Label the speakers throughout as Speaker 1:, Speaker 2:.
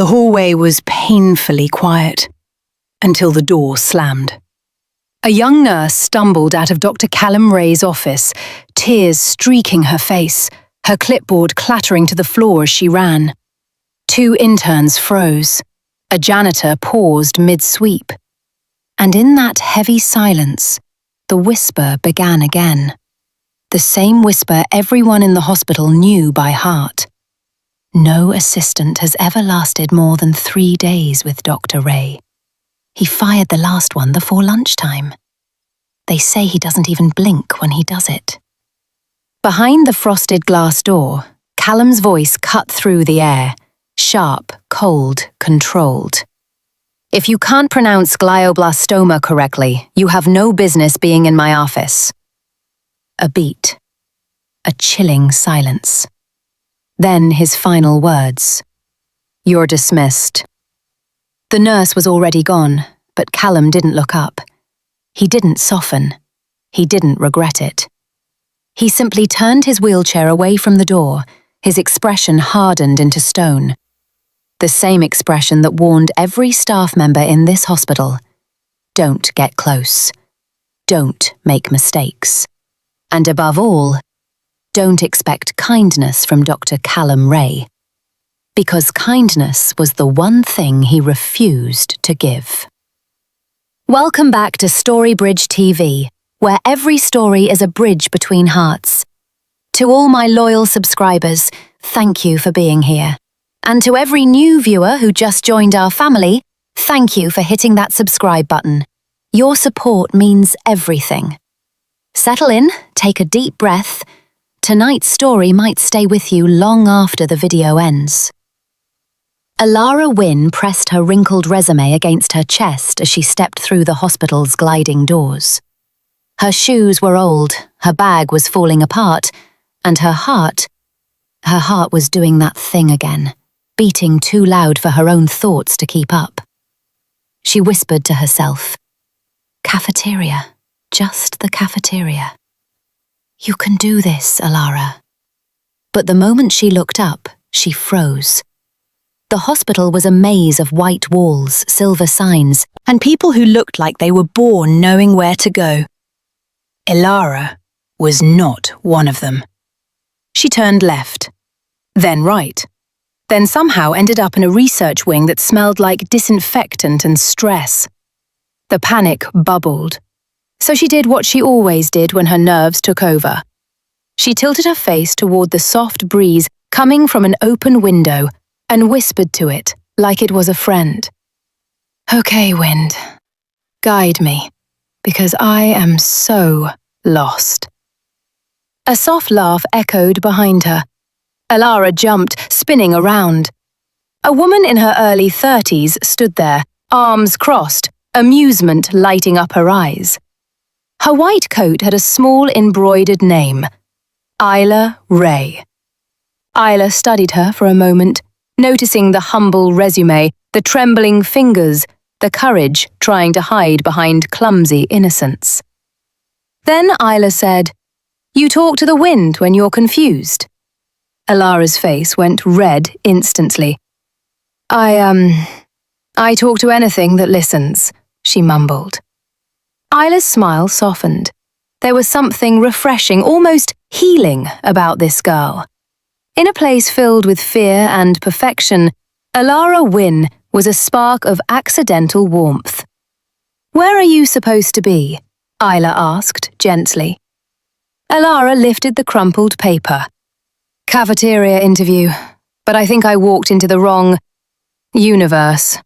Speaker 1: The hallway was painfully quiet, until the door slammed. A young nurse stumbled out of Dr. Callum Ray's office, tears streaking her face, her clipboard clattering to the floor as she ran. 2 interns froze. A janitor paused mid-sweep. And in that heavy silence, the whisper began again. The same whisper everyone in the hospital knew by heart. No assistant has ever lasted more than 3 days with Dr. Ray. He fired the last one before lunchtime. They say he doesn't even blink when he does it. Behind the frosted glass door, Callum's voice cut through the air, sharp, cold, controlled. If you can't pronounce glioblastoma correctly, you have no business being in my office. A beat. A chilling silence. Then his final words. You're dismissed. The nurse was already gone, but Callum didn't look up. He didn't soften. He didn't regret it. He simply turned his wheelchair away from the door, his expression hardened into stone. The same expression that warned every staff member in this hospital. Don't get close. Don't make mistakes. And above all, don't expect kindness from Dr. Callum Ray. Because kindness was the one thing he refused to give. Welcome back to StoryBridge TV, where every story is a bridge between hearts. To all my loyal subscribers, thank you for being here. And to every new viewer who just joined our family, thank you for hitting that subscribe button. Your support means everything. Settle in, take a deep breath. Tonight's story might stay with you long after the video ends. Elara Wynne pressed her wrinkled resume against her chest as she stepped through the hospital's gliding doors. Her shoes were old, her bag was falling apart, and her heart was doing that thing again, beating too loud for her own thoughts to keep up. She whispered to herself, "Cafeteria, just the cafeteria. You can do this, Elara." But the moment she looked up, she froze. The hospital was a maze of white walls, silver signs, and people who looked like they were born knowing where to go. Elara was not one of them. She turned left, then right, then somehow ended up in a research wing that smelled like disinfectant and stress. The panic bubbled. So she did what she always did when her nerves took over. She tilted her face toward the soft breeze coming from an open window and whispered to it like it was a friend. "Okay, wind, guide me, because I am so lost." A soft laugh echoed behind her. Elara jumped, spinning around. A woman in her early 30s stood there, arms crossed, amusement lighting up her eyes. Her white coat had a small embroidered name, Elara Ray. Elara studied her for a moment, noticing the humble resume, the trembling fingers, the courage trying to hide behind clumsy innocence. Then Elara said, "You talk to the wind when you're confused." Elara's face went red instantly. I talk to anything that listens," she mumbled. Elara's smile softened. There was something refreshing, almost healing about this girl. In a place filled with fear and perfection, Elara Wynne was a spark of accidental warmth. "Where are you supposed to be?" Elara asked gently. Elara lifted the crumpled paper. "Cafeteria interview, but I think I walked into the wrong universe."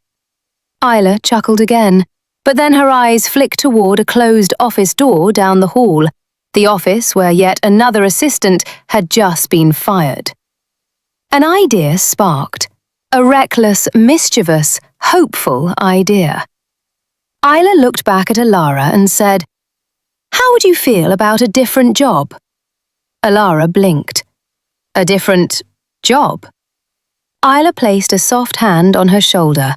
Speaker 1: Elara chuckled again. But then her eyes flicked toward a closed office door down the hall, the office where yet another assistant had just been fired. An idea sparked, a reckless, mischievous, hopeful idea. Elara looked back at Elara and said, "How would you feel about a different job?" Elara blinked. "A different job?" Elara placed a soft hand on her shoulder.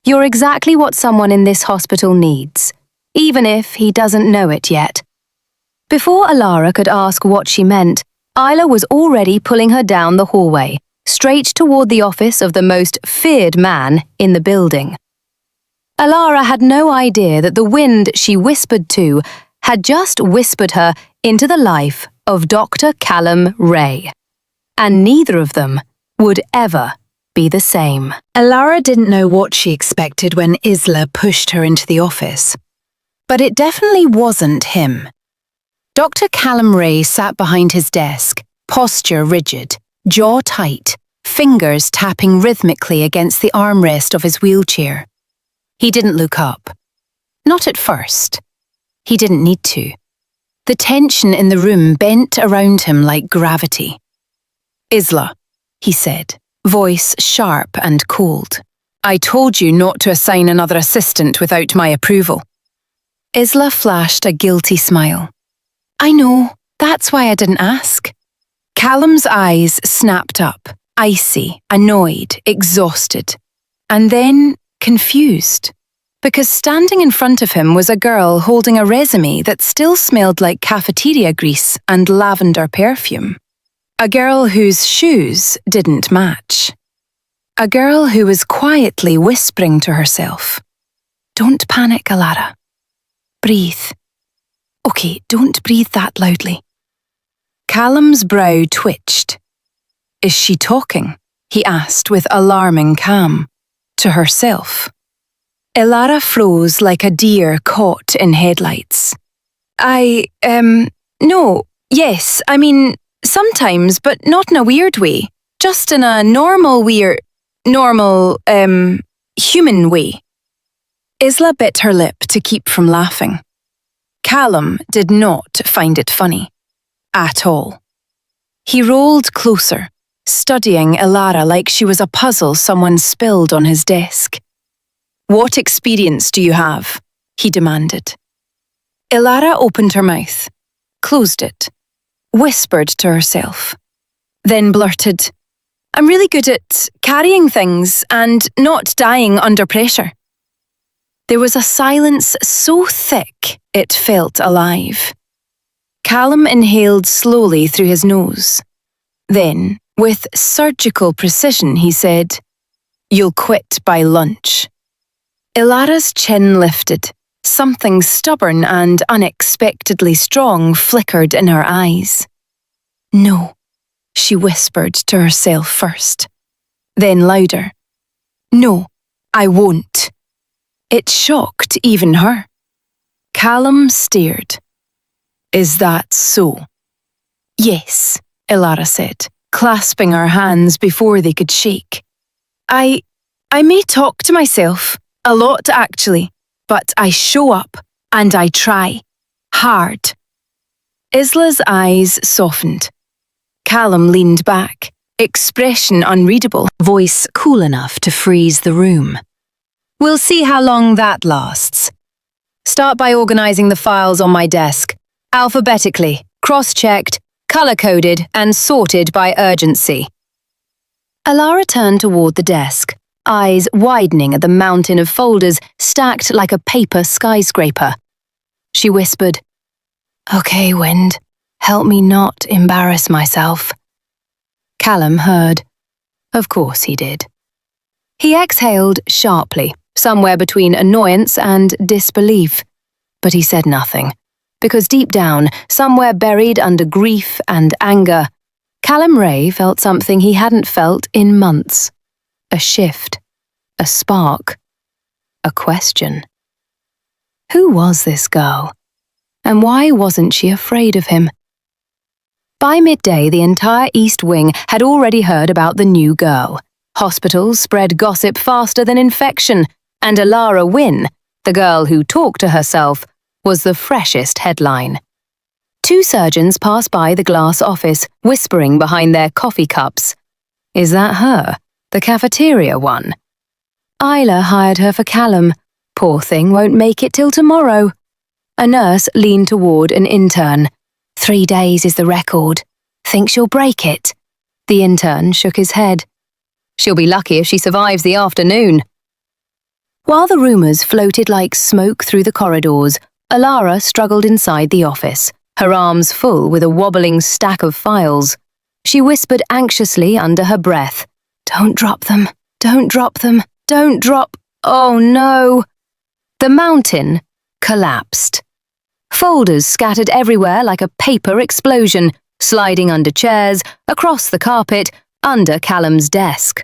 Speaker 1: "You're exactly what someone in this hospital needs, even if he doesn't know it yet." Before Elara could ask what she meant, Elara was already pulling her down the hallway, straight toward the office of the most feared man in the building. Elara had no idea that the wind she whispered to had just whispered her into the life of Dr. Callum Ray. And neither of them would ever be the same. Elara didn't know what she expected when Isla pushed her into the office. But it definitely wasn't him. Dr. Callum Ray sat behind his desk, posture rigid, jaw tight, fingers tapping rhythmically against the armrest of his wheelchair. He didn't look up. Not at first. He didn't need to. The tension in the room bent around him like gravity. "Isla," he said, voice sharp and cold. "I told you not to assign another assistant without my approval." Isla flashed a guilty smile. "I know, that's why I didn't ask." Callum's eyes snapped up, icy, annoyed, exhausted, and then confused, because standing in front of him was a girl holding a resume that still smelled like cafeteria grease and lavender perfume. A girl whose shoes didn't match. A girl who was quietly whispering to herself, "Don't panic, Elara. Breathe. Okay, don't breathe that loudly." Callum's brow twitched. "Is she talking?" he asked with alarming calm. To herself. Elara froze like a deer caught in headlights. No, yes, I mean, sometimes, but not in a weird way. Just in a normal, human way." Isla bit her lip to keep from laughing. Callum did not find it funny. At all. He rolled closer, studying Elara like she was a puzzle someone spilled on his desk. "What experience do you have?" he demanded. Elara opened her mouth, closed it, whispered to herself, then blurted, "I'm really good at carrying things and not dying under pressure." There was a silence so thick it felt alive. Callum inhaled slowly through his nose. Then, with surgical precision, he said, "You'll quit by lunch." Elara's chin lifted. Something stubborn and unexpectedly strong flickered in her eyes. "No," she whispered to herself first. Then louder. "No, I won't." It shocked even her. Callum stared. "Is that so?" "Yes," Elara said, clasping her hands before they could shake. I may talk to myself, a lot actually, but I show up and I try. Hard." Isla's eyes softened. Callum leaned back, expression unreadable, voice cool enough to freeze the room. "We'll see how long that lasts. Start by organizing the files on my desk, alphabetically, cross-checked, color-coded and sorted by urgency." Elara turned toward the desk, eyes widening at the mountain of folders stacked like a paper skyscraper. She whispered, "Okay, Wind, help me not embarrass myself." Callum heard. Of course he did. He exhaled sharply, somewhere between annoyance and disbelief, but he said nothing, because deep down, somewhere buried under grief and anger, Callum Ray felt something he hadn't felt in months. A shift, a spark, a question. Who was this girl? And why wasn't she afraid of him? By midday, the entire East Wing had already heard about the new girl. Hospitals spread gossip faster than infection, and Elara Wynne, the girl who talked to herself, was the freshest headline. 2 surgeons passed by the glass office, whispering behind their coffee cups. Is that her, the cafeteria one? Isla hired her for Callum. Poor thing won't make it till tomorrow. A nurse leaned toward an intern. 3 days is the record. Think she'll break it? The intern shook his head. She'll be lucky if she survives the afternoon. While the rumors floated like smoke through the corridors, Elara struggled inside the office, her arms full with a wobbling stack of files. She whispered anxiously under her breath, "Don't drop them, don't drop them, don't drop— oh no!" The mountain collapsed. Folders scattered everywhere like a paper explosion, sliding under chairs, across the carpet, under Callum's desk.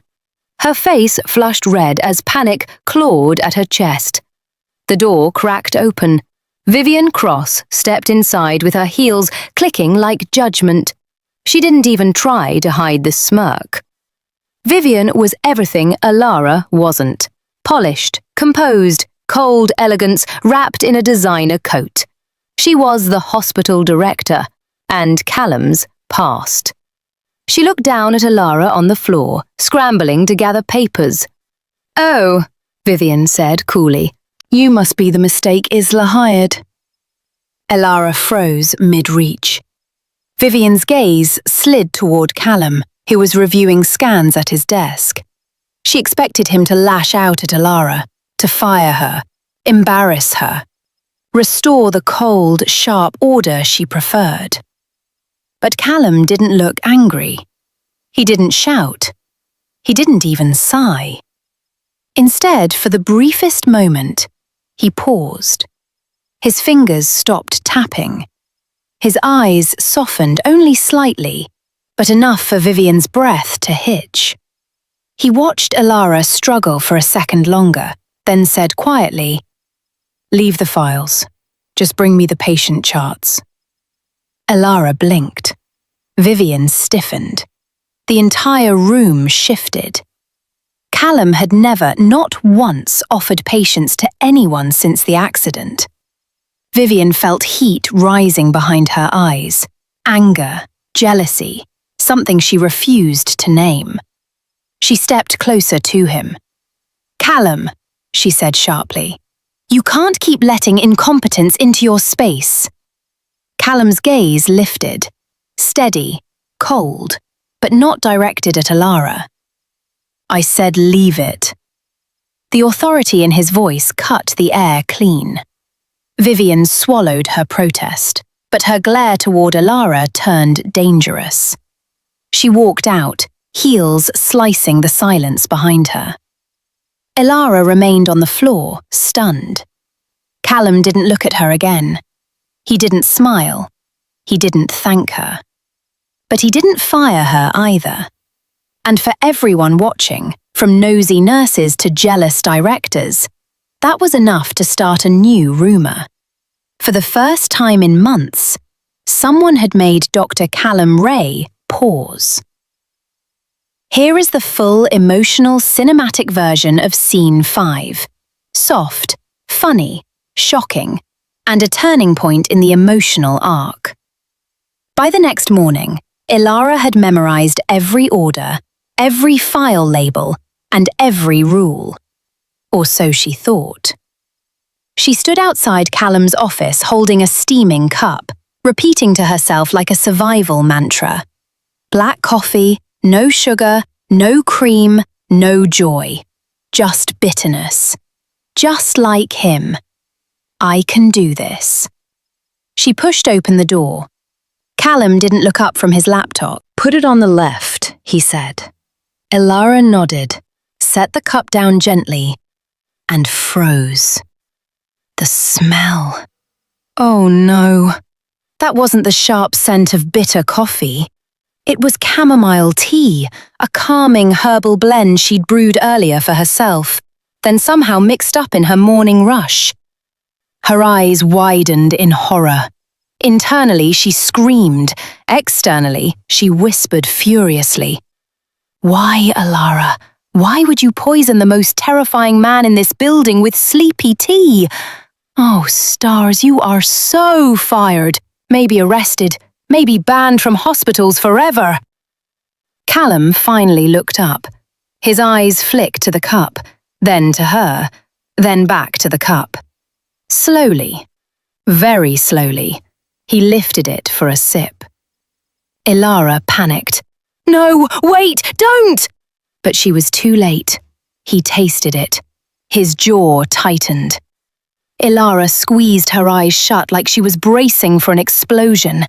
Speaker 1: Her face flushed red as panic clawed at her chest. The door cracked open. Vivian Cross stepped inside with her heels clicking like judgment. She didn't even try to hide the smirk. Vivian was everything Elara wasn't. Polished, composed, cold elegance wrapped in a designer coat. She was the hospital director, and Callum's past. She looked down at Elara on the floor, scrambling to gather papers. "Oh," Vivian said coolly, "you must be the mistake Isla hired." Elara froze mid-reach. Vivian's gaze slid toward Callum, who was reviewing scans at his desk. She expected him to lash out at Elara, to fire her, embarrass her, restore the cold, sharp order she preferred. But Callum didn't look angry. He didn't shout. He didn't even sigh. Instead, for the briefest moment, he paused. His fingers stopped tapping. His eyes softened only slightly, but enough for Vivian's breath to hitch. He watched Elara struggle for a second longer, then said quietly, "Leave the files. Just bring me the patient charts." Elara blinked. Vivian stiffened. The entire room shifted. Callum had never, not once, offered patience to anyone since the accident. Vivian felt heat rising behind her eyes, anger, jealousy, something she refused to name. She stepped closer to him. "Callum," she said sharply, "you can't keep letting incompetence into your space." Callum's gaze lifted, steady, cold, but not directed at Elara. "I said leave it." The authority in his voice cut the air clean. Vivian swallowed her protest, but her glare toward Elara turned dangerous. She walked out, heels slicing the silence behind her. Elara remained on the floor, stunned. Callum didn't look at her again. He didn't smile. He didn't thank her. But he didn't fire her either. And for everyone watching, from nosy nurses to jealous directors, that was enough to start a new rumor. For the first time in months, someone had made Dr. Callum Ray pause. Here is the full emotional cinematic version of Scene 5. Soft, funny, shocking, and a turning point in the emotional arc. By the next morning, Elara had memorized every order, every file label, and every rule. Or so she thought. She stood outside Callum's office holding a steaming cup, repeating to herself like a survival mantra. Black coffee, no sugar, no cream, no joy. Just bitterness. Just like him. I can do this. She pushed open the door. Callum didn't look up from his laptop. "Put it on the left," he said. Elara nodded, set the cup down gently, and froze. The smell. Oh no. That wasn't the sharp scent of bitter coffee. It was chamomile tea, a calming herbal blend she'd brewed earlier for herself, then somehow mixed up in her morning rush. Her eyes widened in horror. Internally, she screamed. Externally, she whispered furiously. "Why, Elara? Why would you poison the most terrifying man in this building with sleepy tea? Oh, stars, you are so fired. Maybe arrested, maybe banned from hospitals forever." Callum finally looked up. His eyes flicked to the cup, then to her, then back to the cup. Slowly, very slowly, he lifted it for a sip. Elara panicked. "No, wait, don't!" But she was too late. He tasted it. His jaw tightened. Elara squeezed her eyes shut like she was bracing for an explosion.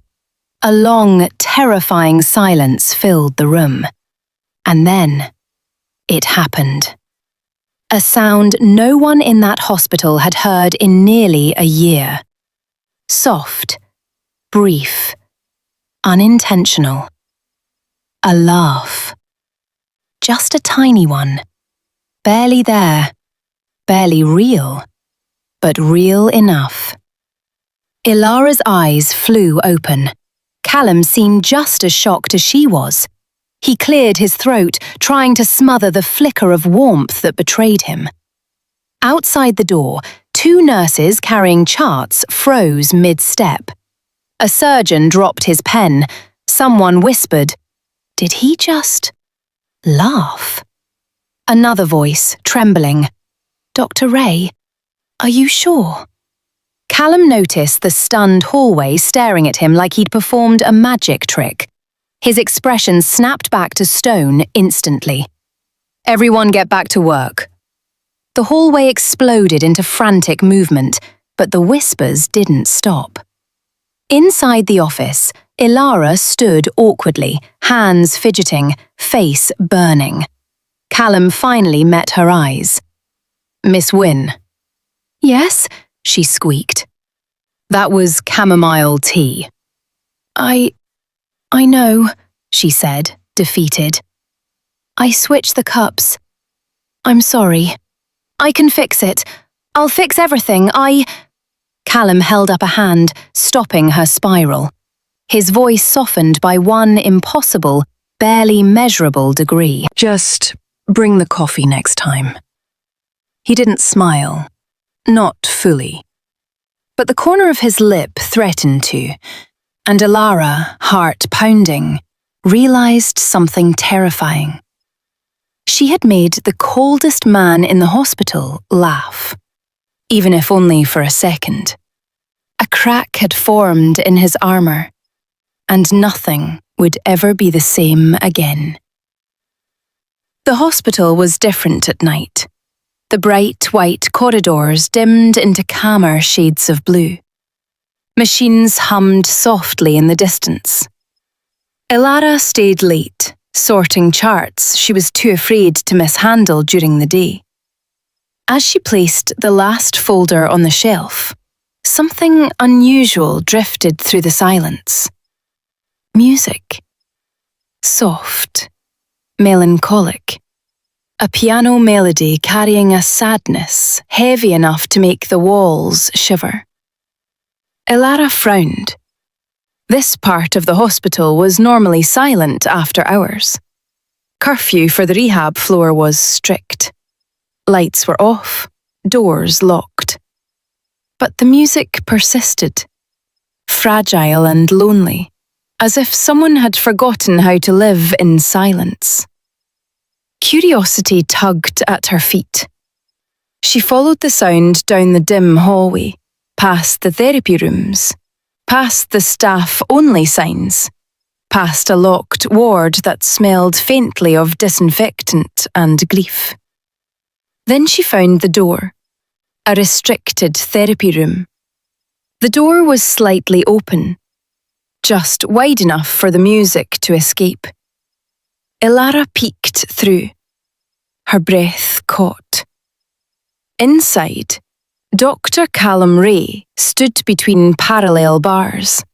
Speaker 1: A long, terrifying silence filled the room. And then, it happened. A sound no one in that hospital had heard in nearly a year. Soft, brief, unintentional. A laugh. Just a tiny one. Barely there, barely real, but real enough. Elara's eyes flew open. Callum seemed just as shocked as she was. He cleared his throat, trying to smother the flicker of warmth that betrayed him. Outside the door, 2 nurses carrying charts froze mid-step. A surgeon dropped his pen. Someone whispered, "Did he just laugh?" Another voice, trembling, "Dr. Ray, are you sure?" Callum noticed the stunned hallway staring at him like he'd performed a magic trick. His expression snapped back to stone instantly. "Everyone get back to work." The hallway exploded into frantic movement, but the whispers didn't stop. Inside the office, Elara stood awkwardly, hands fidgeting, face burning. Callum finally met her eyes. "Miss Wynne." "Yes?" she squeaked. "That was chamomile tea." I know," she said, defeated. "I switched the cups. I'm sorry. I can fix it. I'll fix everything. Callum held up a hand, stopping her spiral. His voice softened by one impossible, barely measurable degree. "Just bring the coffee next time." He didn't smile. Not fully. But the corner of his lip threatened to, and Elara, heart pounding, realized something terrifying. She had made the coldest man in the hospital laugh, even if only for a second. A crack had formed in his armor, and nothing would ever be the same again. The hospital was different at night. The bright white corridors dimmed into calmer shades of blue. Machines hummed softly in the distance. Elara stayed late, sorting charts she was too afraid to mishandle during the day. As she placed the last folder on the shelf, something unusual drifted through the silence. Music. Soft, melancholic. A piano melody carrying a sadness heavy enough to make the walls shiver. Elara frowned. This part of the hospital was normally silent after hours. Curfew for the rehab floor was strict. Lights were off, doors locked. But the music persisted, fragile and lonely, as if someone had forgotten how to live in silence. Curiosity tugged at her feet. She followed the sound down the dim hallway, past the therapy rooms, past the staff-only signs, past a locked ward that smelled faintly of disinfectant and grief. Then she found the door, a restricted therapy room. The door was slightly open, just wide enough for the music to escape. Elara peeked through. Her breath caught. Inside, Dr. Callum Ray stood between parallel bars,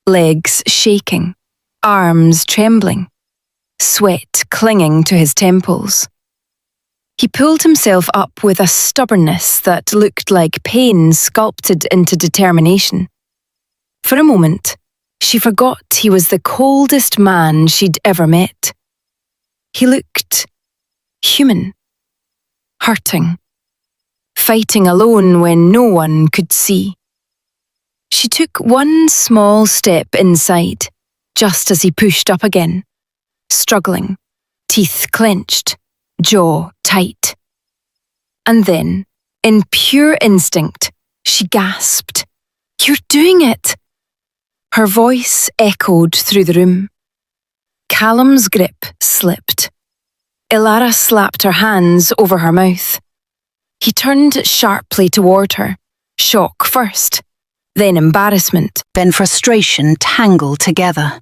Speaker 1: legs shaking, arms trembling, sweat clinging to his temples. He pulled himself up with a stubbornness that looked like pain sculpted into determination. For a moment, she forgot he was the coldest man she'd ever met. He looked human, hurting, fighting alone when no one could see. She took one small step inside, just as he pushed up again, struggling, teeth clenched, jaw tight. And then, in pure instinct, she gasped, "You're doing it!" Her voice echoed through the room. Callum's grip slipped. Elara slapped her hands over her mouth. He turned sharply toward her, shock first, then embarrassment, then frustration tangled together.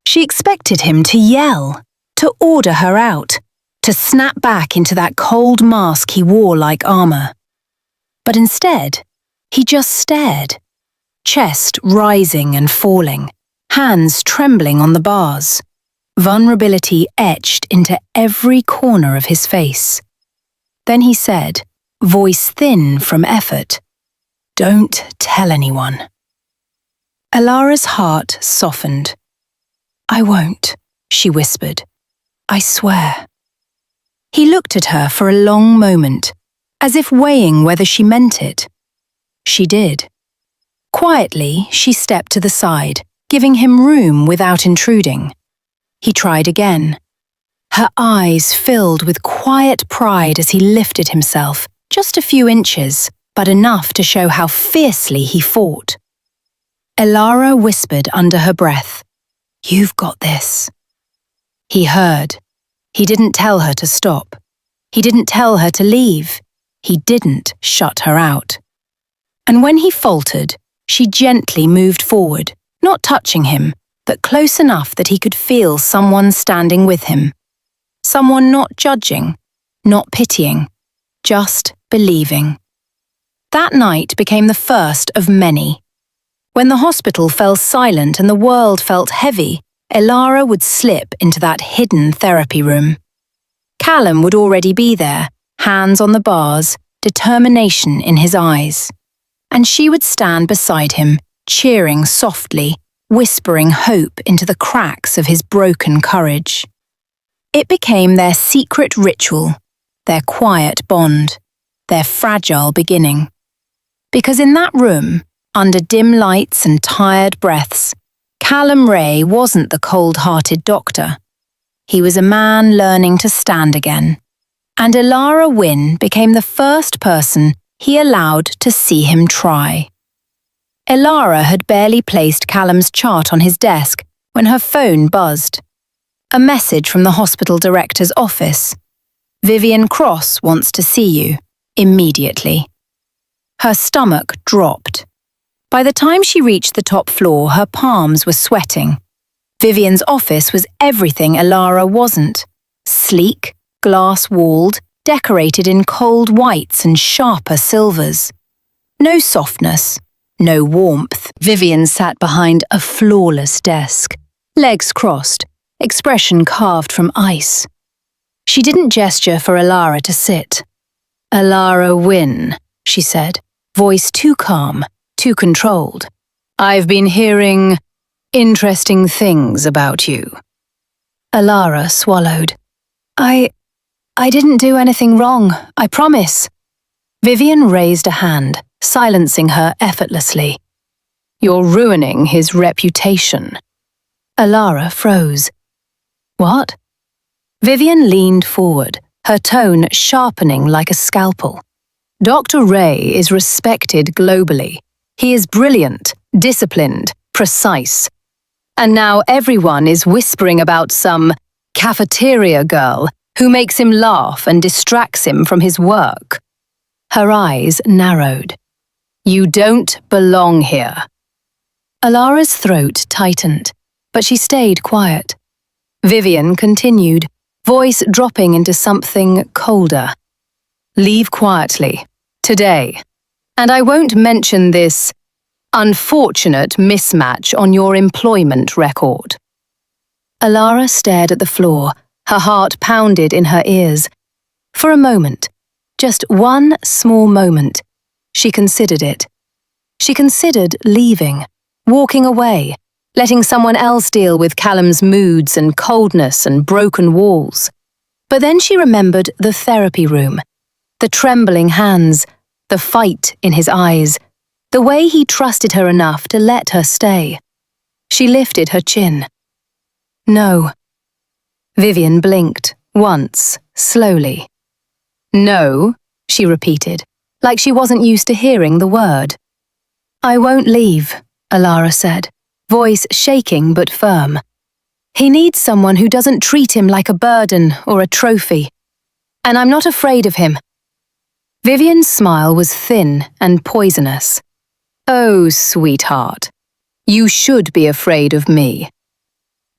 Speaker 1: She expected him to yell, to order her out, to snap back into that cold mask he wore like armor. But instead, he just stared, chest rising and falling, hands trembling on the bars, vulnerability etched into every corner of his face. Then he said, voice thin from effort, "Don't tell anyone." Elara's heart softened. "I won't," she whispered. "I swear." He looked at her for a long moment, as if weighing whether she meant it. She did. Quietly, she stepped to the side, giving him room without intruding. He tried again. Her eyes filled with quiet pride as he lifted himself, just a few inches, but enough to show how fiercely he fought. Elara whispered under her breath, "You've got this." He heard. He didn't tell her to stop. He didn't tell her to leave. He didn't shut her out. And when he faltered, she gently moved forward, not touching him, but close enough that he could feel someone standing with him. Someone not judging, not pitying, just believing. That night became the first of many. When the hospital fell silent and the world felt heavy, Elara would slip into that hidden therapy room. Callum would already be there, hands on the bars, determination in his eyes. And she would stand beside him, cheering softly, whispering hope into the cracks of his broken courage. It became their secret ritual, their quiet bond, their fragile beginning. Because in that room, under dim lights and tired breaths, Callum Ray wasn't the cold-hearted doctor. He was a man learning to stand again. And Elara Wynne became the first person he allowed to see him try. Elara had barely placed Callum's chart on his desk when her phone buzzed. A message from the hospital director's office. "Vivian Cross wants to see you, immediately." Her stomach dropped. By the time she reached the top floor, her palms were sweating. Vivian's office was everything Elara wasn't. Sleek, glass-walled, decorated in cold whites and sharper silvers. No softness, no warmth. Vivian sat behind a flawless desk, legs crossed, expression carved from ice. She didn't gesture for Elara to sit. "Elara Wynne," she said, voice too calm, too controlled. "I've been hearing interesting things about you." Elara swallowed. I didn't do anything wrong, I promise." Vivian raised a hand, silencing her effortlessly. "You're ruining his reputation." Elara froze. "What?" Vivian leaned forward, her tone sharpening like a scalpel. "Dr. Ray is respected globally. He is brilliant, disciplined, precise. And now everyone is whispering about some cafeteria girl who makes him laugh and distracts him from his work." Her eyes narrowed. "You don't belong here." Elara's throat tightened, but she stayed quiet. Vivian continued, voice dropping into something colder. "Leave quietly, today. And I won't mention this unfortunate mismatch on your employment record." Elara stared at the floor, her heart pounded in her ears. For a moment, just one small moment, she considered it. She considered leaving, walking away, letting someone else deal with Callum's moods and coldness and broken walls. But then she remembered the therapy room, the trembling hands, the fight in his eyes, the way he trusted her enough to let her stay. She lifted her chin. "No." Vivian blinked, once, slowly. "No," she repeated, like she wasn't used to hearing the word. "I won't leave," Elara said, voice shaking but firm. "He needs someone who doesn't treat him like a burden or a trophy. And I'm not afraid of him." Vivian's smile was thin and poisonous. Oh, sweetheart, you should be afraid of me.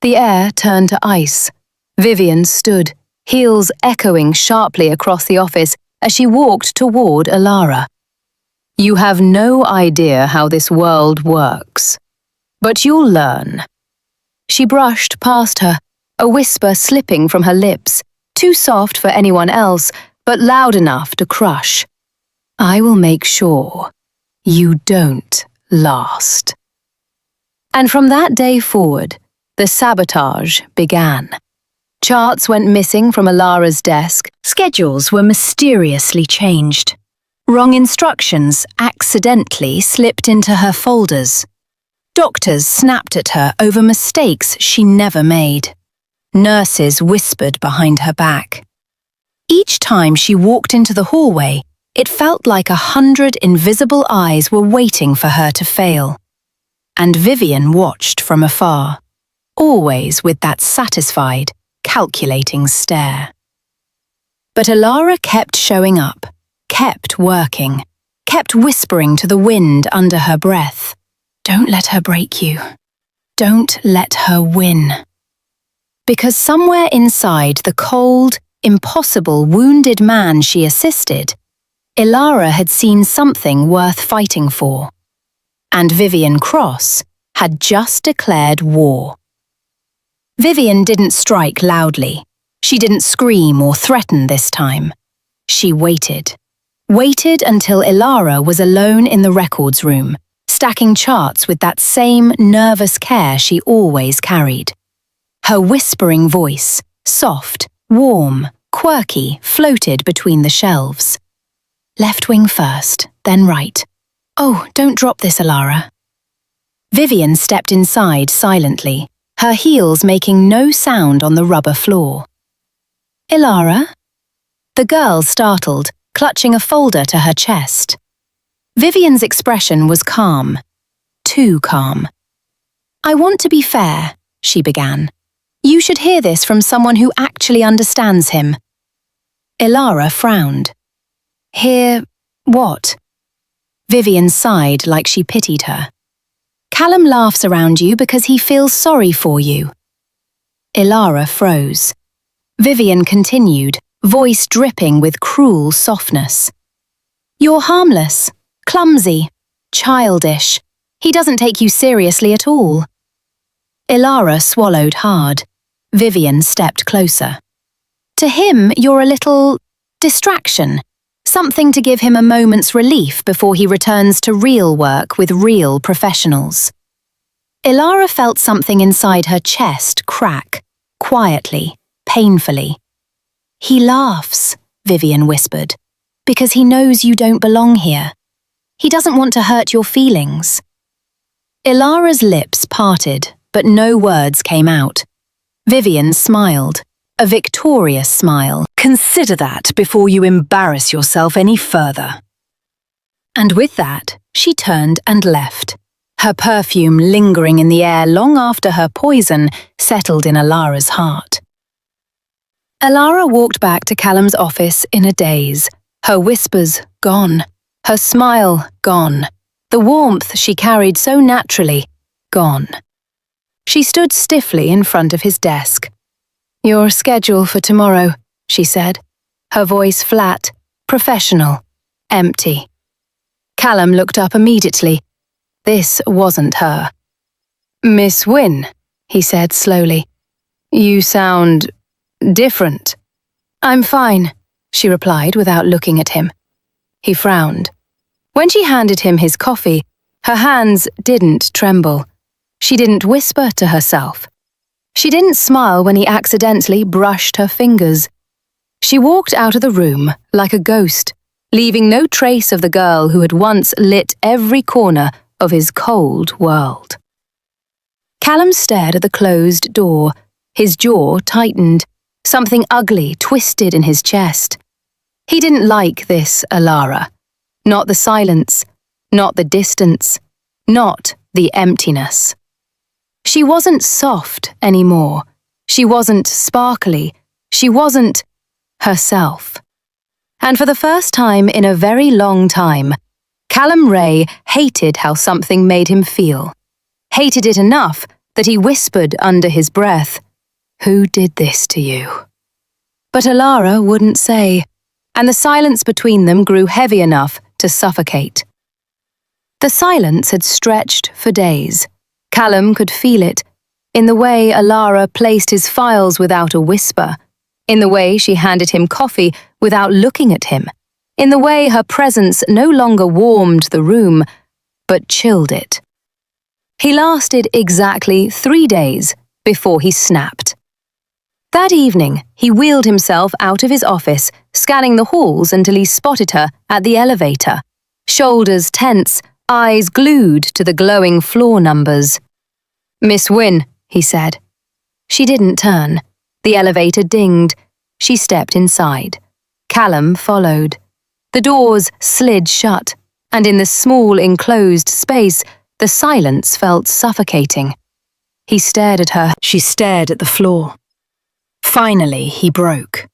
Speaker 1: The air turned to ice. Vivian stood, heels echoing sharply across the office as she walked toward Elara. You have no idea how this world works, but you'll learn. She brushed past her, a whisper slipping from her lips, too soft for anyone else, but loud enough to crush. I will make sure you don't last. And from that day forward, the sabotage began. Charts went missing from Elara's desk, schedules were mysteriously changed. Wrong instructions accidentally slipped into her folders. Doctors snapped at her over mistakes she never made. Nurses whispered behind her back. Each time she walked into the hallway, it felt like 100 invisible eyes were waiting for her to fail. And Vivian watched from afar, always with that satisfied, calculating stare. But Elara kept showing up, kept working, kept whispering to the wind under her breath. Don't let her break you. Don't let her win. Because somewhere inside the cold, impossible, wounded man she assisted, Elara had seen something worth fighting for. And Vivian Cross had just declared war. Vivian didn't strike loudly. She didn't scream or threaten this time. She waited. Waited until Elara was alone in the records room, stacking charts with that same nervous care she always carried. Her whispering voice, soft, warm, quirky, floated between the shelves. Left wing first, then right. Oh, don't drop this, Elara. Vivian stepped inside silently, her heels making no sound on the rubber floor. Elara? The girl startled, clutching a folder to her chest. Vivian's expression was calm. Too calm. I want to be fair, she began. You should hear this from someone who actually understands him. Elara frowned. Hear what? Vivian sighed like she pitied her. Callum laughs around you because he feels sorry for you. Elara froze. Vivian continued, voice dripping with cruel softness. You're harmless, clumsy, childish. He doesn't take you seriously at all. Elara swallowed hard. Vivian stepped closer. To him, you're a little distraction. Something to give him a moment's relief before he returns to real work with real professionals. Elara felt something inside her chest crack, quietly, painfully. He laughs, Vivian whispered, because he knows you don't belong here. He doesn't want to hurt your feelings. Elara's lips parted, but no words came out. Vivian smiled, a victorious smile. Consider that before you embarrass yourself any further. And with that, she turned and left, her perfume lingering in the air long after her poison settled in Elara's heart. Elara walked back to Callum's office in a daze, her whispers gone, her smile gone, the warmth she carried so naturally gone. She stood stiffly in front of his desk. Your schedule for tomorrow, she said, her voice flat, professional, empty. Callum looked up immediately. This wasn't her. Miss Wynne, he said slowly. You sound different. I'm fine, she replied without looking at him. He frowned. When she handed him his coffee, her hands didn't tremble. She didn't whisper to herself. She didn't smile when he accidentally brushed her fingers. She walked out of the room like a ghost, leaving no trace of the girl who had once lit every corner of his cold world. Callum stared at the closed door, his jaw tightened, something ugly twisted in his chest. He didn't like this Elara. Not the silence, not the distance, not the emptiness. She wasn't soft anymore. She wasn't sparkly. She wasn't herself. And for the first time in a very long time, Callum Ray hated how something made him feel. Hated it enough that he whispered under his breath, "Who did this to you?" But Elara wouldn't say, and the silence between them grew heavy enough to suffocate. The silence had stretched for days. Callum could feel it, in the way Elara placed his files without a whisper, in the way she handed him coffee without looking at him, in the way her presence no longer warmed the room, but chilled it. He lasted exactly 3 days before he snapped. That evening, he wheeled himself out of his office, scanning the halls until he spotted her at the elevator, shoulders tense, eyes glued to the glowing floor numbers. "Miss Wynne," he said. She didn't turn. The elevator dinged. She stepped inside. Callum followed. The doors slid shut, and in the small enclosed space, the silence felt suffocating. He stared at her. She stared at the floor. Finally, he broke.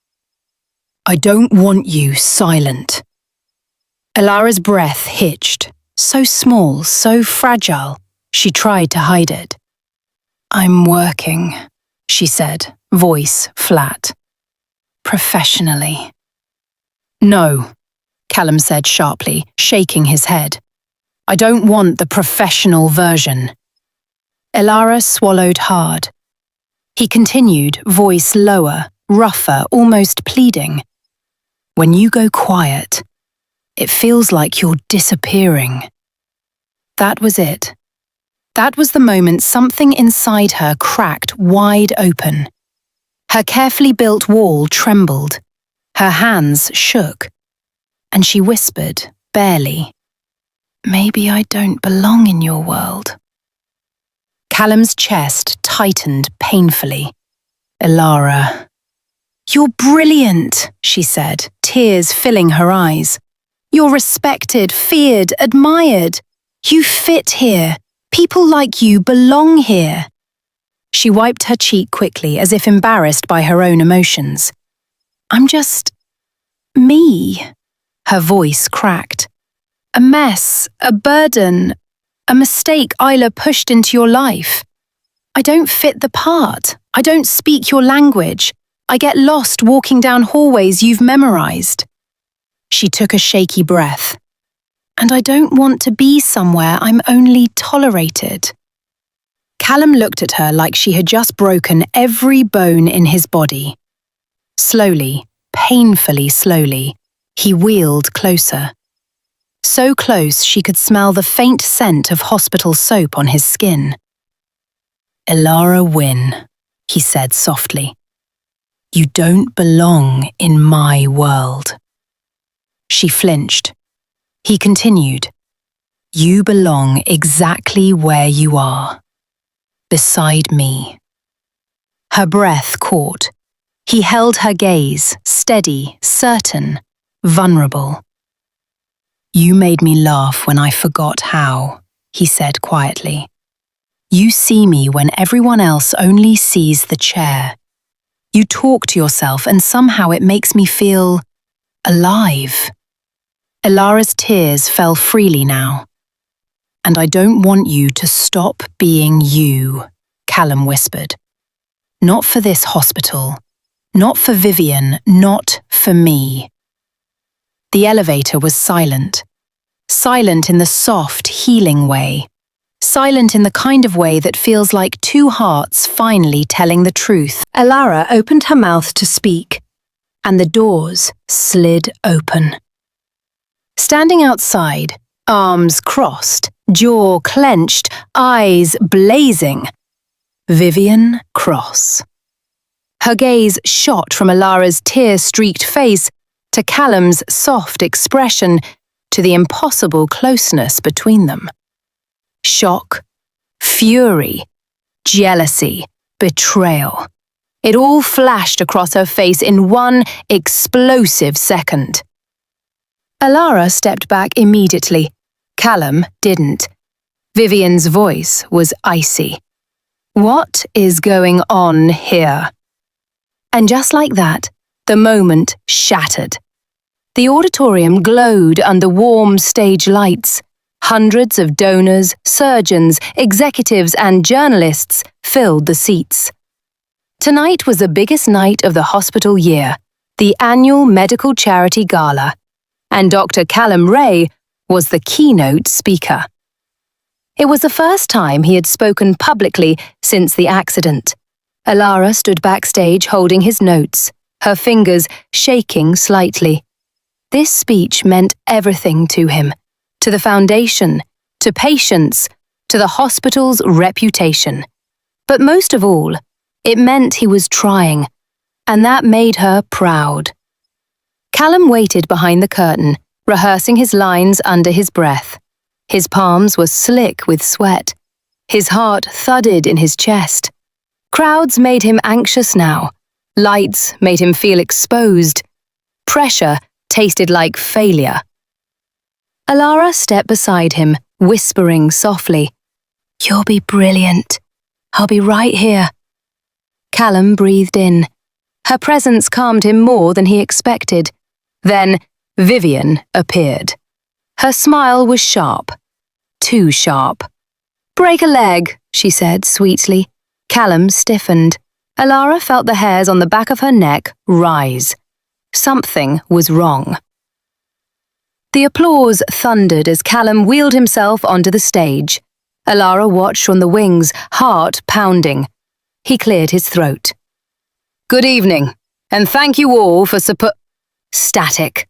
Speaker 1: "I don't want you silent." Elara's breath hitched. So small, so fragile, she tried to hide it. "I'm working," she said, voice flat. "Professionally." "No," Callum said sharply, shaking his head. "I don't want the professional version." Elara swallowed hard. He continued, voice lower, rougher, almost pleading. "When you go quiet, it feels like you're disappearing." That was it. That was the moment something inside her cracked wide open. Her carefully built wall trembled. Her hands shook. And she whispered, barely, "Maybe I don't belong in your world." Callum's chest tightened painfully. "Elara." "You're brilliant," she said, tears filling her eyes. "You're respected, feared, admired. You fit here. People like you belong here." She wiped her cheek quickly, as if embarrassed by her own emotions. "I'm just me." Her voice cracked. "A mess, a burden, a mistake Isla pushed into your life. I don't fit the part. I don't speak your language. I get lost walking down hallways you've memorized." She took a shaky breath. "And I don't want to be somewhere I'm only tolerated." Callum looked at her like she had just broken every bone in his body. Slowly, painfully slowly, he wheeled closer. So close she could smell the faint scent of hospital soap on his skin. "Elara Wynne," he said softly. "You don't belong in my world." She flinched. He continued, "You belong exactly where you are, beside me." Her breath caught. He held her gaze, steady, certain, vulnerable. "You made me laugh when I forgot how," he said quietly. "You see me when everyone else only sees the chair. You talk to yourself and somehow it makes me feel alive." Elara's tears fell freely now. "And I don't want you to stop being you," Callum whispered. "Not for this hospital. Not for Vivian. Not for me." The elevator was silent. Silent in the soft, healing way. Silent in the kind of way that feels like two hearts finally telling the truth. Elara opened her mouth to speak, and the doors slid open. Standing outside, arms crossed, jaw clenched, eyes blazing, Vivian Cross. Her gaze shot from Elara's tear-streaked face to Callum's soft expression to the impossible closeness between them. Shock, fury, jealousy, betrayal. It all flashed across her face in one explosive second. Elara stepped back immediately. Callum didn't. Vivian's voice was icy. "What is going on here?" And just like that, the moment shattered. The auditorium glowed under warm stage lights. Hundreds of donors, surgeons, executives, and journalists filled the seats. Tonight was the biggest night of the hospital year, the annual medical charity gala, and Dr. Callum was the keynote speaker. It was the first time he had spoken publicly since the accident. Elara stood backstage holding his notes, her fingers shaking slightly. This speech meant everything to him, to the foundation, to patients, to the hospital's reputation. But most of all, it meant he was trying, and that made her proud. Callum waited behind the curtain, rehearsing his lines under his breath. His palms were slick with sweat. His heart thudded in his chest. Crowds made him anxious now. Lights made him feel exposed. Pressure tasted like failure. Elara stepped beside him, whispering softly, "You'll be brilliant. I'll be right here." Callum breathed in. Her presence calmed him more than he expected. Then Vivian appeared. Her smile was sharp. Too sharp. "Break a leg," she said sweetly. Callum stiffened. Elara felt the hairs on the back of her neck rise. Something was wrong. The applause thundered as Callum wheeled himself onto the stage. Elara watched from the wings, heart pounding. He cleared his throat. "Good evening, and thank you all for Static.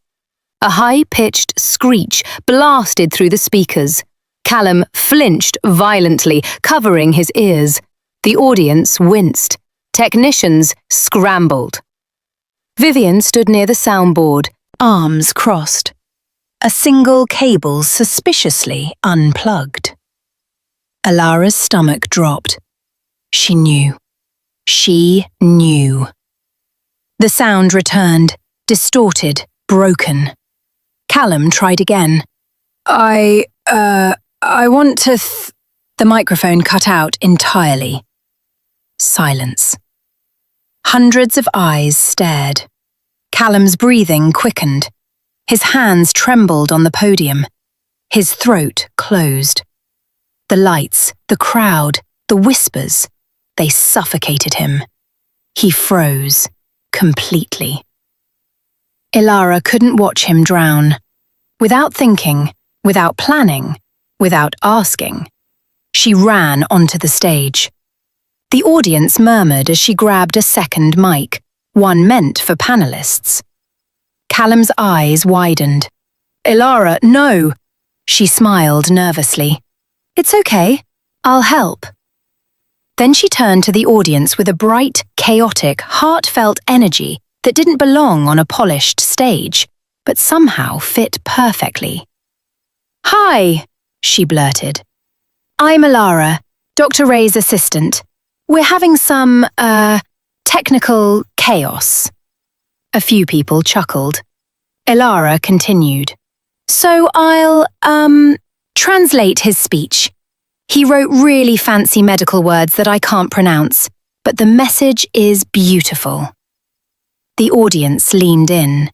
Speaker 1: A high-pitched screech blasted through the speakers. Callum flinched violently, covering his ears. The audience winced. Technicians scrambled. Vivian stood near the soundboard, arms crossed. A single cable suspiciously unplugged. Elara's stomach dropped. She knew. She knew. The sound returned, distorted, broken. Callum tried again. I want to The microphone cut out entirely. Silence. Hundreds of eyes stared. Callum's breathing quickened. His hands trembled on the podium. His throat closed. The lights, the crowd, the whispers, they suffocated him. He froze, completely. Elara couldn't watch him drown. Without thinking, without planning, without asking, she ran onto the stage. The audience murmured as she grabbed a second mic, one meant for panelists. Callum's eyes widened. "Elara, no!" She smiled nervously. "It's okay. I'll help." Then she turned to the audience with a bright, chaotic, heartfelt energy that didn't belong on a polished stage, but somehow fit perfectly. "Hi," she blurted. "I'm Elara, Dr. Ray's assistant. We're having some, technical chaos." A few people chuckled. Elara continued. "So I'll, translate his speech. He wrote really fancy medical words that I can't pronounce, but the message is beautiful." The audience leaned in.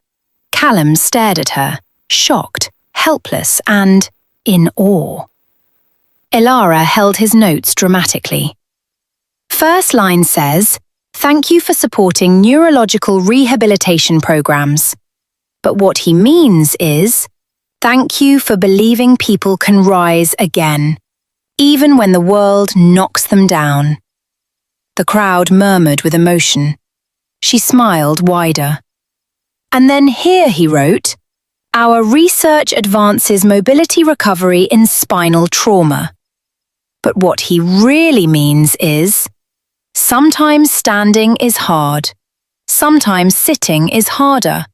Speaker 1: Callum stared at her, shocked, helpless, and in awe. Elara held his notes dramatically. First line says, "Thank you for supporting neurological rehabilitation programs." But what he means is, "Thank you for believing people can rise again, even when the world knocks them down." The crowd murmured with emotion. She smiled wider. And then here he wrote, "Our research advances mobility recovery in spinal trauma." But what he really means is, sometimes standing is hard, sometimes sitting is harder,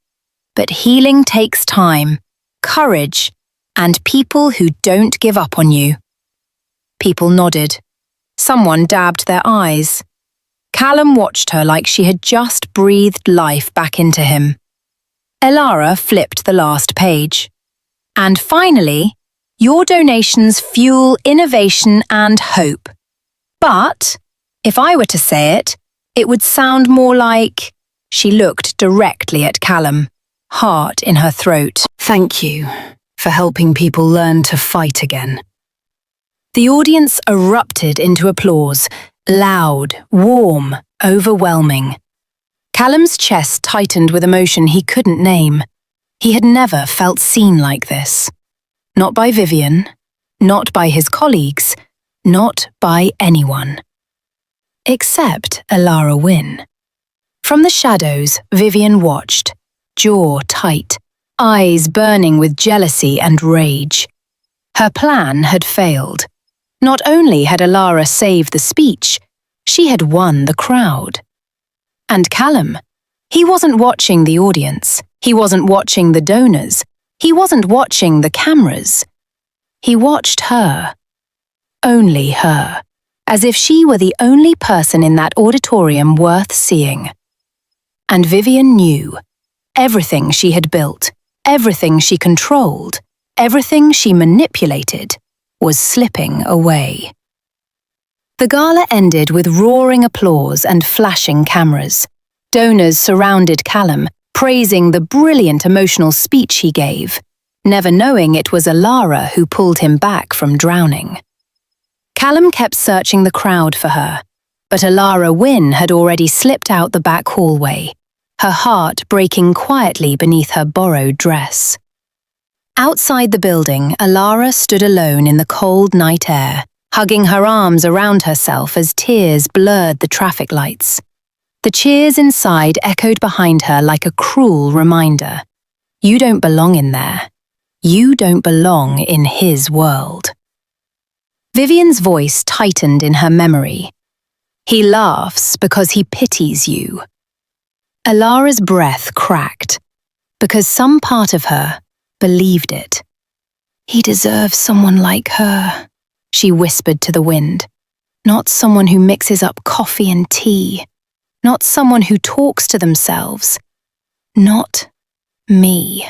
Speaker 1: but healing takes time, courage, and people who don't give up on you. People nodded. Someone dabbed their eyes. Callum watched her like she had just breathed life back into him. Elara flipped the last page. And finally, your donations fuel innovation and hope. But, if I were to say it, it would sound more like... She looked directly at Callum. heart in her throat. Thank you for helping people learn to fight again. The audience erupted into applause, loud, warm, overwhelming. Callum's chest tightened with emotion he couldn't name. He had never felt seen like this. Not by Vivian, not by his colleagues, not by anyone. Except Elara Wynne. From the shadows, Vivian watched, jaw tight, eyes burning with jealousy and rage. Her plan had failed. Not only had Elara saved the speech, she had won the crowd. And Callum, he wasn't watching the audience, he wasn't watching the donors, he wasn't watching the cameras. He watched her. Only her. As if she were the only person in that auditorium worth seeing. And Vivian knew. Everything she had built, everything she controlled, everything she manipulated, was slipping away. The gala ended with roaring applause and flashing cameras. Donors surrounded Callum, praising the brilliant emotional speech he gave, never knowing it was Elara who pulled him back from drowning. Callum kept searching the crowd for her, but Elara Wynne had already slipped out the back hallway, her heart breaking quietly beneath her borrowed dress. Outside the building, Elara stood alone in the cold night air, hugging her arms around herself as tears blurred the traffic lights. The cheers inside echoed behind her like a cruel reminder. You don't belong in there. You don't belong in his world. Vivian's voice tightened in her memory. He laughs because he pities you. Elara's breath cracked, because some part of her believed it. He deserves someone like her, she whispered to the wind. Not someone who mixes up coffee and tea. Not someone who talks to themselves. Not me.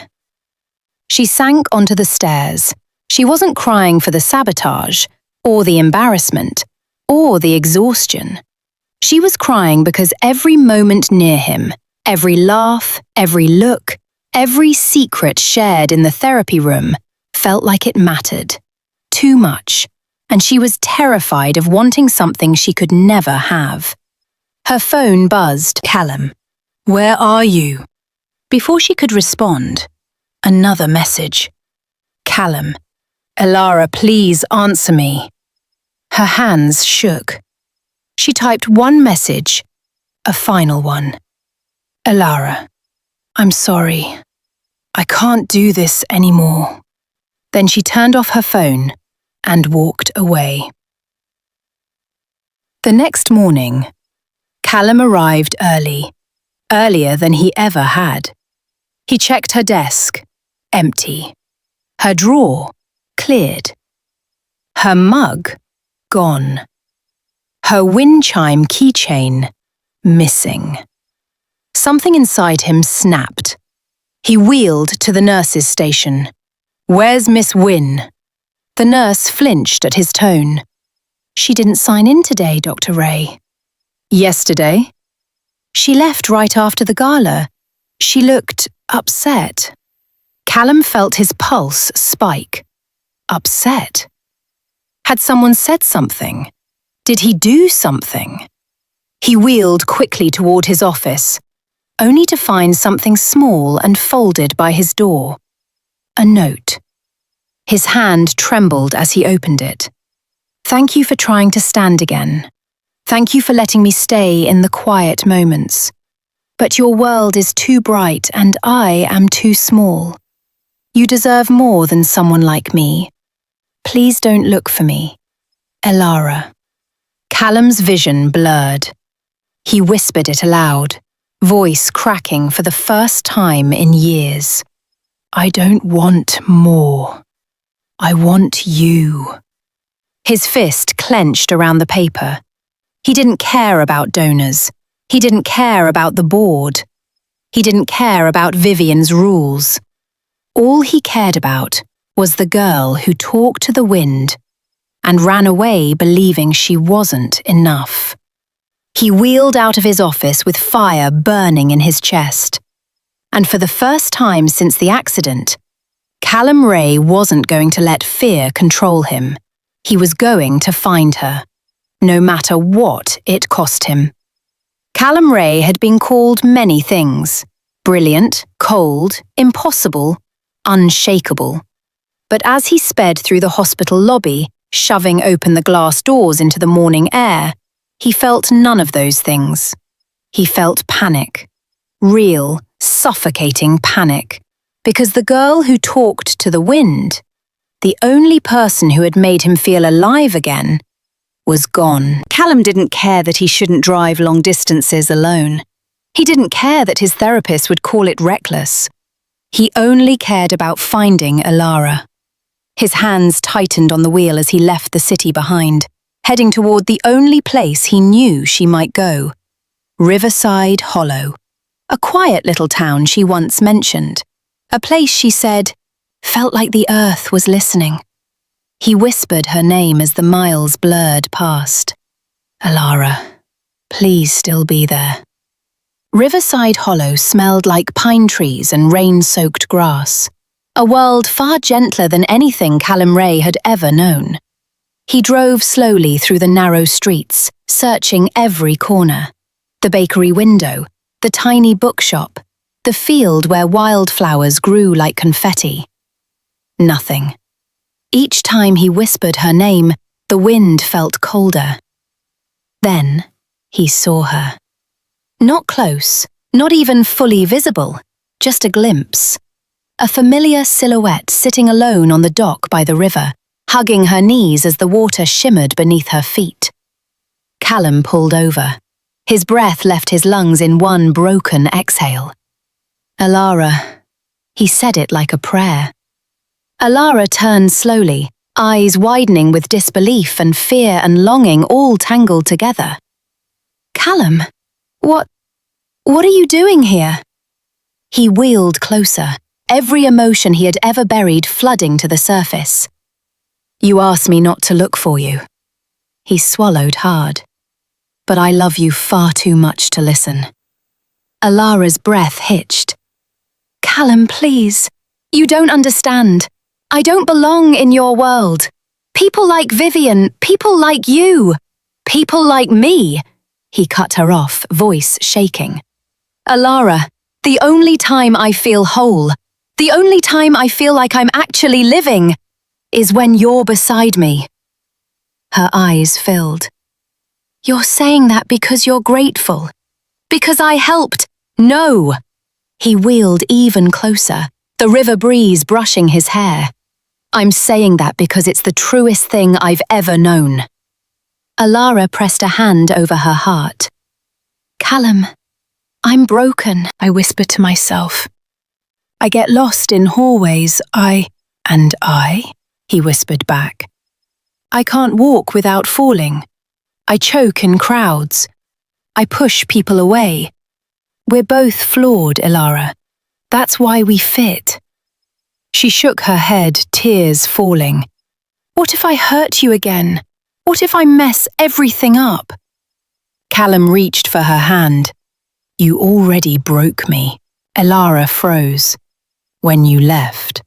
Speaker 1: She sank onto the stairs. She wasn't crying for the sabotage, or the embarrassment, or the exhaustion. She was crying because every moment near him, every laugh, every look, every secret shared in the therapy room felt like it mattered. Too much, and she was terrified of wanting something she could never have. Her phone buzzed. Callum, where are you? Before she could respond, another message. Callum, Elara, please answer me. Her hands shook. She typed one message, a final one. Elara, I'm sorry. I can't do this anymore. Then she turned off her phone and walked away. The next morning, Callum arrived early, earlier than he ever had. He checked her desk, empty. Her drawer, cleared. Her mug, gone. Her wind chime keychain, missing. Something inside him snapped. He wheeled to the nurse's station. Where's Miss Wynne? The nurse flinched at his tone. She didn't sign in today, Dr. Ray. Yesterday? She left right after the gala. She looked upset. Callum felt his pulse spike. Upset? Had someone said something? Did he do something? He wheeled quickly toward his office, only to find something small and folded by his door. A note. His hand trembled as he opened it. Thank you for trying to stand again. Thank you for letting me stay in the quiet moments. But your world is too bright and I am too small. You deserve more than someone like me. Please don't look for me. Elara. Callum's vision blurred. He whispered it aloud, voice cracking for the first time in years. I don't want more. I want you. His fist clenched around the paper. He didn't care about donors. He didn't care about the board. He didn't care about Vivian's rules. All he cared about was the girl who talked to the wind and ran away believing she wasn't enough. He wheeled out of his office with fire burning in his chest. And for the first time since the accident, Callum Ray wasn't going to let fear control him. He was going to find her, no matter what it cost him. Callum Ray had been called many things: brilliant, cold, impossible, unshakable. But as he sped through the hospital lobby, shoving open the glass doors into the morning air, he felt none of those things. He felt panic. Real, suffocating panic. Because the girl who talked to the wind, the only person who had made him feel alive again, was gone. Callum didn't care that he shouldn't drive long distances alone. He didn't care that his therapist would call it reckless. He only cared about finding Elara. His hands tightened on the wheel as he left the city behind, heading toward the only place he knew she might go: Riverside Hollow, a quiet little town she once mentioned, a place she said felt like the earth was listening. He whispered her name as the miles blurred past. Elara, please still be there. Riverside Hollow smelled like pine trees and rain-soaked grass, a world far gentler than anything Callum Ray had ever known. He drove slowly through the narrow streets, searching every corner: the bakery window, the tiny bookshop, the field where wildflowers grew like confetti. Nothing. Each time he whispered her name, the wind felt colder. Then he saw her. Not close, not even fully visible, just a glimpse. A familiar silhouette sitting alone on the dock by the river, hugging her knees as the water shimmered beneath her feet. Callum pulled over. His breath left his lungs in one broken exhale. Elara. He said it like a prayer. Elara turned slowly, eyes widening with disbelief and fear and longing all tangled together. Callum, what are you doing here? He wheeled closer, every emotion he had ever buried flooding to the surface. You asked me not to look for you. He swallowed hard. But I love you far too much to listen. Elara's breath hitched. Callum, please. You don't understand. I don't belong in your world. People like Vivian, people like you, people like me. He cut her off, voice shaking. Elara, the only time I feel whole, the only time I feel like I'm actually living, is when you're beside me. Her eyes filled. You're saying that because you're grateful. Because I helped. No. He wheeled even closer, the river breeze brushing his hair. I'm saying that because it's the truest thing I've ever known. Elara pressed a hand over her heart. Callum, I'm broken, I whispered to myself. I get lost in hallways, And I, he whispered back. I can't walk without falling. I choke in crowds. I push people away. We're both flawed, Elara. That's why we fit. She shook her head, tears falling. What if I hurt you again? What if I mess everything up? Callum reached for her hand. You already broke me. Elara froze. When you left.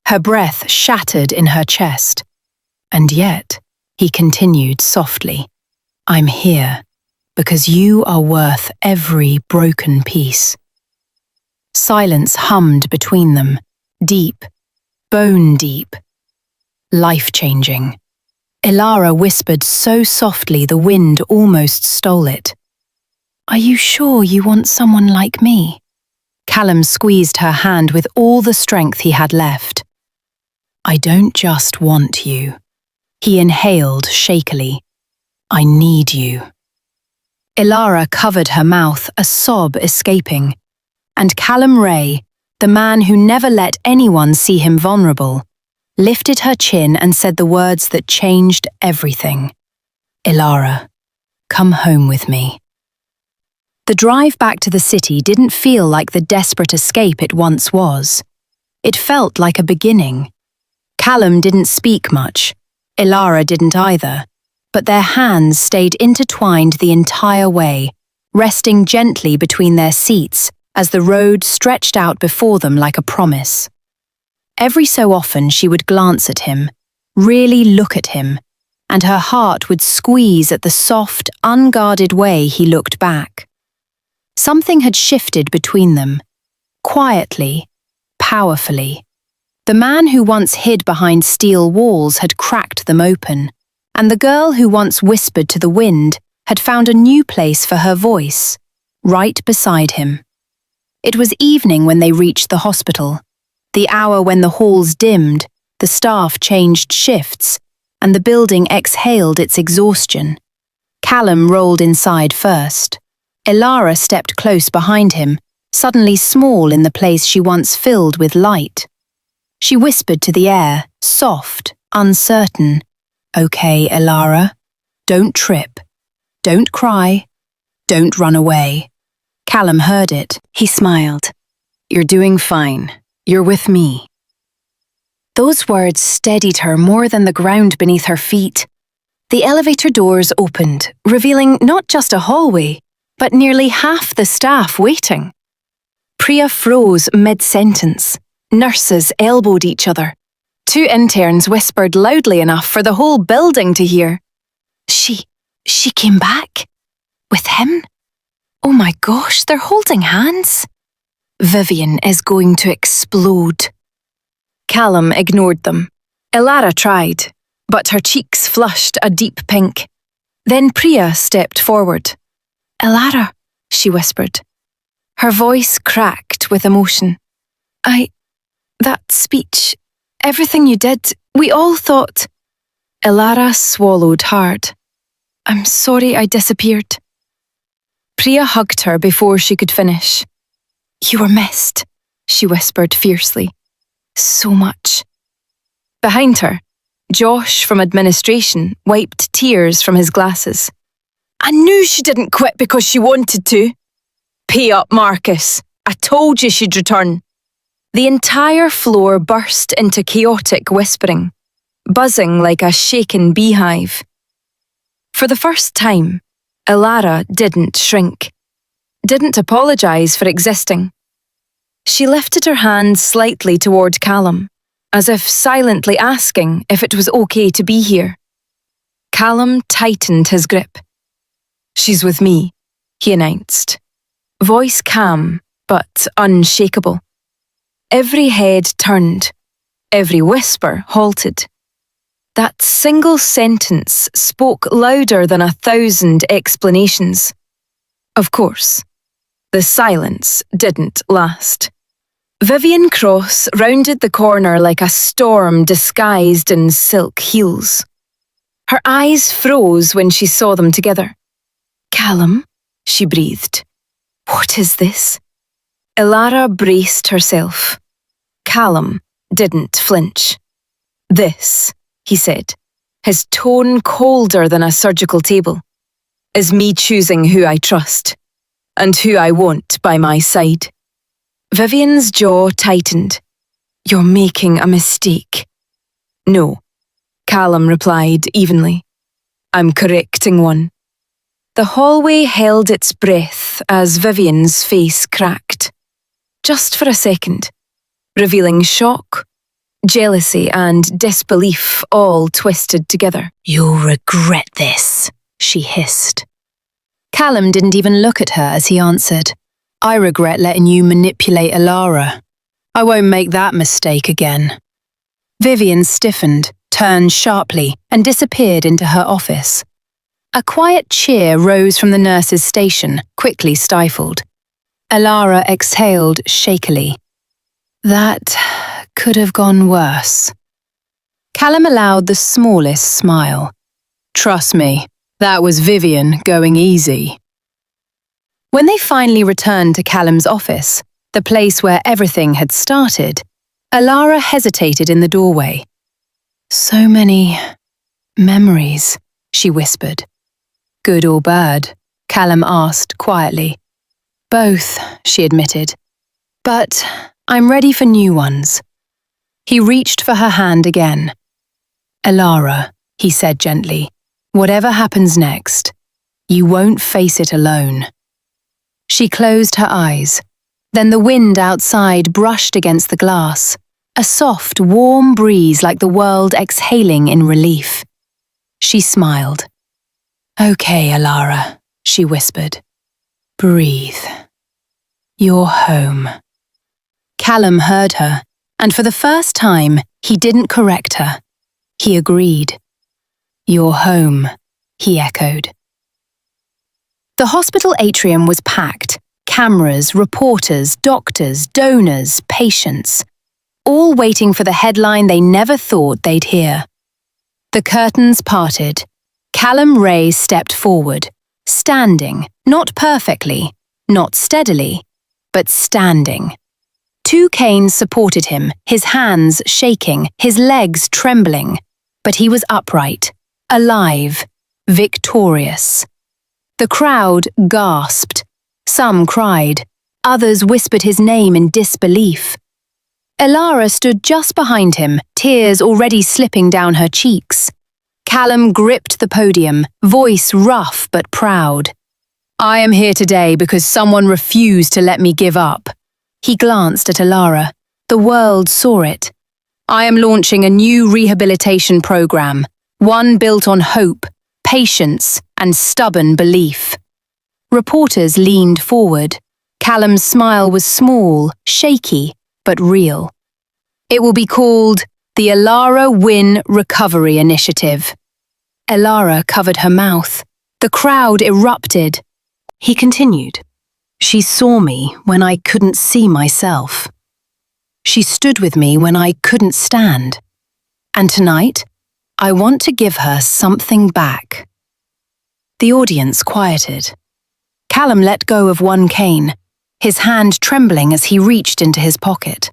Speaker 1: Her breath shattered in her chest. And yet, he continued softly, I'm here, because you are worth every broken piece. Silence hummed between them, deep, bone deep, life-changing. Elara whispered so softly the wind almost stole it. Are you sure you want someone like me? Callum squeezed her hand with all the strength he had left. I don't just want you. He inhaled shakily. I need you. Elara covered her mouth, a sob escaping. And Callum Ray, the man who never let anyone see him vulnerable, lifted her chin and said the words that changed everything. Elara, come home with me. The drive back to the city didn't feel like the desperate escape it once was. It felt like a beginning. Callum didn't speak much. Elara didn't either, but their hands stayed intertwined the entire way, resting gently between their seats as the road stretched out before them like a promise. Every so often she would glance at him, really look at him, and her heart would squeeze at the soft, unguarded way he looked back. Something had shifted between them, quietly, powerfully. The man who once hid behind steel walls had cracked them open, and the girl who once whispered to the wind had found a new place for her voice, right beside him. It was evening when they reached the hospital, the hour when the halls dimmed, the staff changed shifts, and the building exhaled its exhaustion. Callum rolled inside first. Elara stepped close behind him, suddenly small in the place she once filled with light. She whispered to the air, soft, uncertain, "Okay, Elara, don't trip. Don't cry. Don't run away." Callum heard it. He smiled. "You're doing fine. You're with me." Those words steadied her more than the ground beneath her feet. The elevator doors opened, revealing not just a hallway, but nearly half the staff waiting. Priya froze mid-sentence. Nurses elbowed each other. 2 interns whispered loudly enough for the whole building to hear. She came back? With him? Oh my gosh, they're holding hands. Vivian is going to explode. Callum ignored them. Elara tried, but her cheeks flushed a deep pink. Then Priya stepped forward. "Elara," she whispered. Her voice cracked with emotion. That speech, everything you did, we all thought..." Elara swallowed hard. "I'm sorry I disappeared." Priya hugged her before she could finish. "You were missed," she whispered fiercely. "So much." Behind her, Josh from administration wiped tears from his glasses. "I knew she didn't quit because she wanted to." "Pay up, Marcus. I told you she'd return." The entire floor burst into chaotic whispering, buzzing like a shaken beehive. For the first time, Elara didn't shrink, didn't apologize for existing. She lifted her hand slightly toward Callum, as if silently asking if it was okay to be here. Callum tightened his grip. "She's with me," he announced, voice calm but unshakable. Every head turned, every whisper halted. That single sentence spoke louder than 1,000 explanations. Of course, the silence didn't last. Vivian Cross rounded the corner like a storm disguised in silk heels. Her eyes froze when she saw them together. "Callum," she breathed. "What is this?" Elara braced herself. Callum didn't flinch. "This," he said, his tone colder than a surgical table, "is me choosing who I trust, and who I want by my side." Vivian's jaw tightened. "You're making a mistake." "No," Callum replied evenly. "I'm correcting one." The hallway held its breath as Vivian's face cracked. Just for a second, revealing shock, jealousy, and disbelief all twisted together. "You'll regret this," she hissed. Callum didn't even look at her as he answered, "I regret letting you manipulate Elara. I won't make that mistake again." Vivian stiffened, turned sharply, and disappeared into her office. A quiet cheer rose from the nurse's station, quickly stifled. Elara exhaled shakily. That could have gone worse. Callum allowed the smallest smile. "Trust me, that was Vivian going easy." When they finally returned to Callum's office, the place where everything had started, Elara hesitated in the doorway. "So many memories," she whispered. "Good or bad?" Callum asked quietly. "Both," she admitted. "But I'm ready for new ones." He reached for her hand again. "Elara," he said gently, "whatever happens next, you won't face it alone." She closed her eyes. Then the wind outside brushed against the glass, a soft, warm breeze like the world exhaling in relief. She smiled. "Okay, Elara," she whispered. "Breathe. You're home." Callum heard her, and for the first time, he didn't correct her. He agreed. "You're home," he echoed. The hospital atrium was packed. Cameras, reporters, doctors, donors, patients, all waiting for the headline they never thought they'd hear. The curtains parted. Callum Ray stepped forward, standing, not perfectly, not steadily, but standing. 2 canes supported him, his hands shaking, his legs trembling, but he was upright, alive, victorious. The crowd gasped. Some cried. Others whispered his name in disbelief. Elara stood just behind him, tears already slipping down her cheeks. Callum gripped the podium, voice rough but proud. "I am here today because someone refused to let me give up." He glanced at Elara. The world saw it. "I am launching a new rehabilitation program, one built on hope, patience, and stubborn belief." Reporters leaned forward. Callum's smile was small, shaky, but real. "It will be called the Elara Win Recovery Initiative." Elara covered her mouth. The crowd erupted. He continued. "She saw me when I couldn't see myself. She stood with me when I couldn't stand. And tonight, I want to give her something back." The audience quieted. Callum let go of one cane, his hand trembling as he reached into his pocket.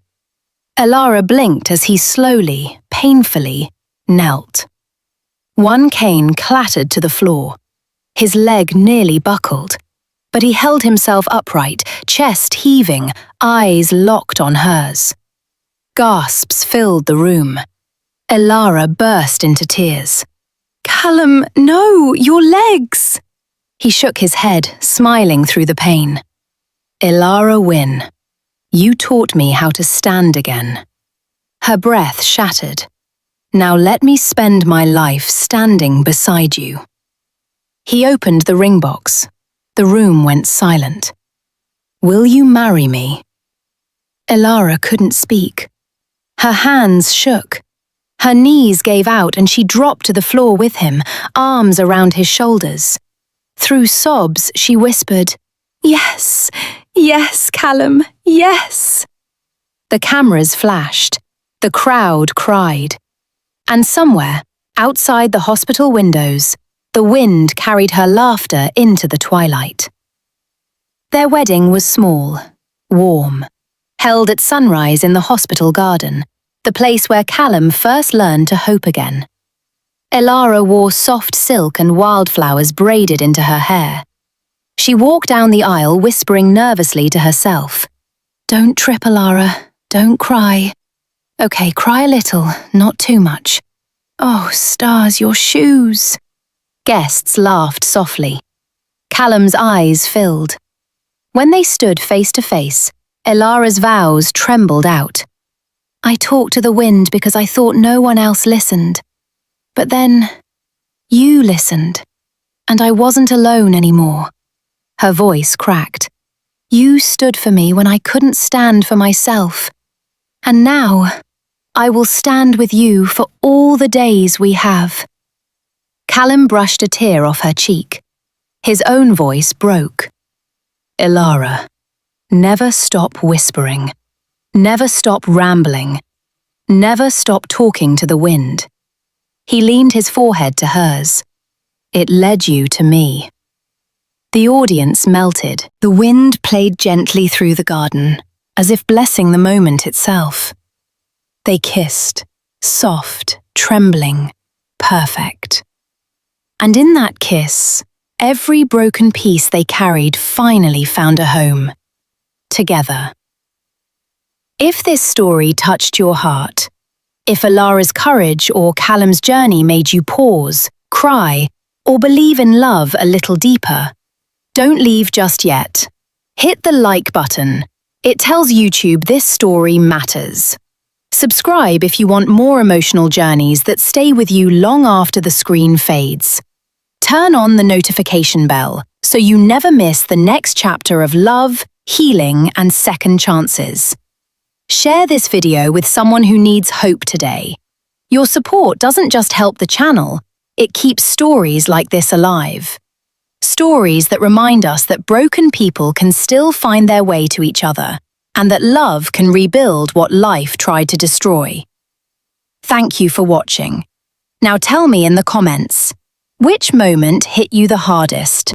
Speaker 1: Elara blinked as he slowly, painfully, knelt. One cane clattered to the floor. His leg nearly buckled, but he held himself upright, chest heaving, eyes locked on hers. Gasps filled the room. Elara burst into tears. "Callum, no, your legs!" He shook his head, smiling through the pain. "Elara Wynne, you taught me how to stand again." Her breath shattered. "Now let me spend my life standing beside you." He opened the ring box. The room went silent. "Will you marry me?" Elara couldn't speak. Her hands shook. Her knees gave out and she dropped to the floor with him, arms around his shoulders. Through sobs, she whispered, "Yes, yes, Callum, yes." The cameras flashed. The crowd cried. And somewhere, outside the hospital windows, the wind carried her laughter into the twilight. Their wedding was small, warm, held at sunrise in the hospital garden, the place where Callum first learned to hope again. Elara wore soft silk and wildflowers braided into her hair. She walked down the aisle whispering nervously to herself, "Don't trip, Elara, don't cry. Okay, cry a little, not too much. Oh, stars, your shoes." Guests laughed softly. Callum's eyes filled. When they stood face to face, Elara's vows trembled out. "I talked to the wind because I thought no one else listened. But then, you listened, and I wasn't alone anymore." Her voice cracked. "You stood for me when I couldn't stand for myself. And now, I will stand with you for all the days we have." Callum brushed a tear off her cheek. His own voice broke. "Elara, never stop whispering. Never stop rambling. Never stop talking to the wind." He leaned his forehead to hers. "It led you to me." The audience melted. The wind played gently through the garden, as if blessing the moment itself. They kissed, soft, trembling, perfect. And in that kiss, every broken piece they carried finally found a home. Together. If this story touched your heart, if Elara's courage or Callum's journey made you pause, cry, or believe in love a little deeper, don't leave just yet. Hit the like button. It tells YouTube this story matters. Subscribe if you want more emotional journeys that stay with you long after the screen fades. Turn on the notification bell so you never miss the next chapter of love, healing, and second chances. Share this video with someone who needs hope today. Your support doesn't just help the channel, it keeps stories like this alive. Stories that remind us that broken people can still find their way to each other, and that love can rebuild what life tried to destroy. Thank you for watching. Now tell me in the comments, which moment hit you the hardest?